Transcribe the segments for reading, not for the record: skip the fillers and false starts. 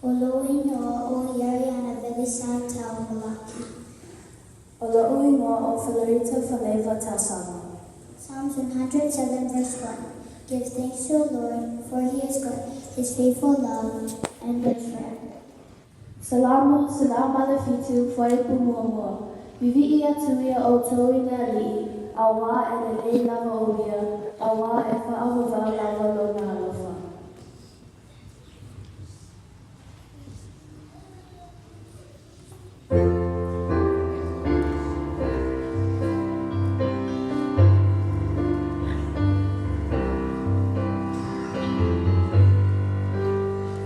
Olo'in o Yariana Velisan Tau Malaki. Olo'in o Falarita Faleva Tasama. Psalms 107 verse 1. Give thanks to the Lord, for he is good, his faithful love endures forever. Salamo, salama le fitu, foi pumuamua. Vivi ia tuia o toi na li, awa e le lei lava o ia, awa e whaahuwa lava lo na alofa.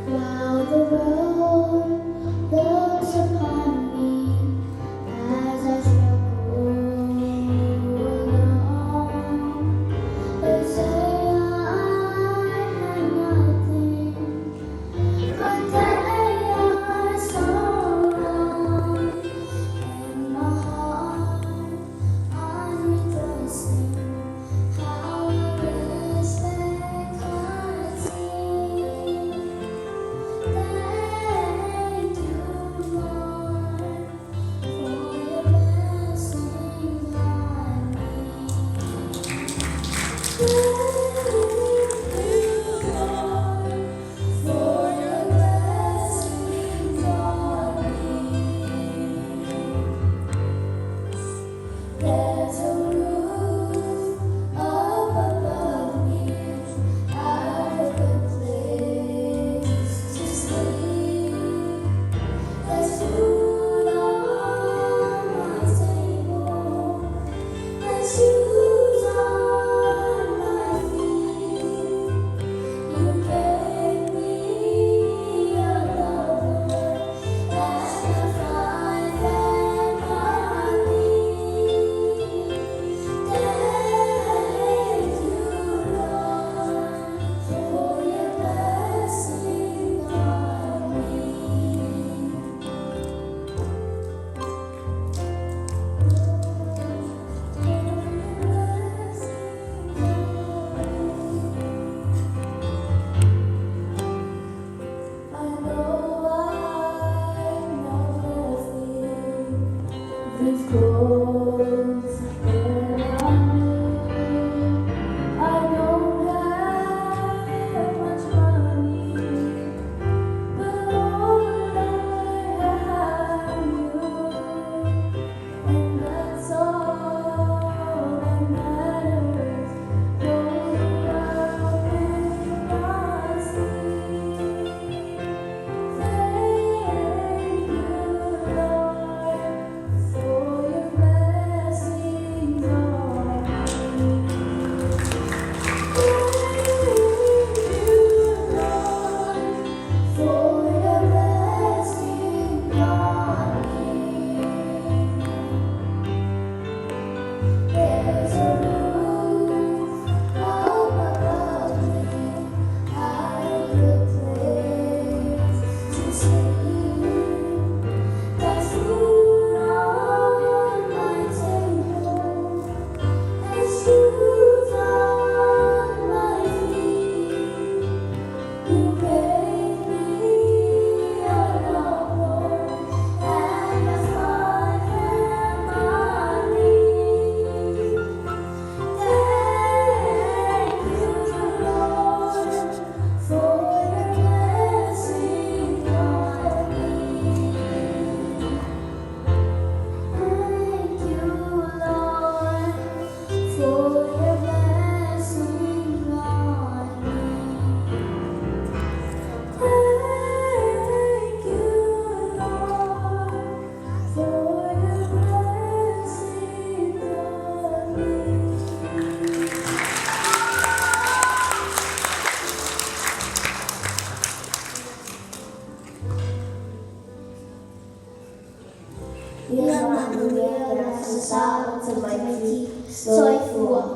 While the world looks upon me as I struggle along, they say I have nothing, but they are so wrong. In my heart, I'm rejoicing how I wish they could see. Thank you, Lord, for your blessings on me. Thank you, Lord, for your blessings on me. There's a roof up above me, I've a good place to sleep. There's food on my table, and shoes on my feet. You gave me a lover that I find family. Thank you, Lord, for your blessing on me. I know I'm not worthy. These clothes around me. I don't have much money, but Lord, I have you, and that's all that matters. Goes around in my sleep. Thank you, Lord, for your blessings on me. Thank you, Lord, for your blessings on me. There's a roof up above me, I've a good place to sleep. There's food on my table, and shoes on my feet. You gave me a lover and a fine family. Thank you, Lord, for your blessings on me. Thank you, Lord, for your blessings on me. Thank you, Lord, for your blessings on me. Ia manuia rasa sa sa mai ki soi fua.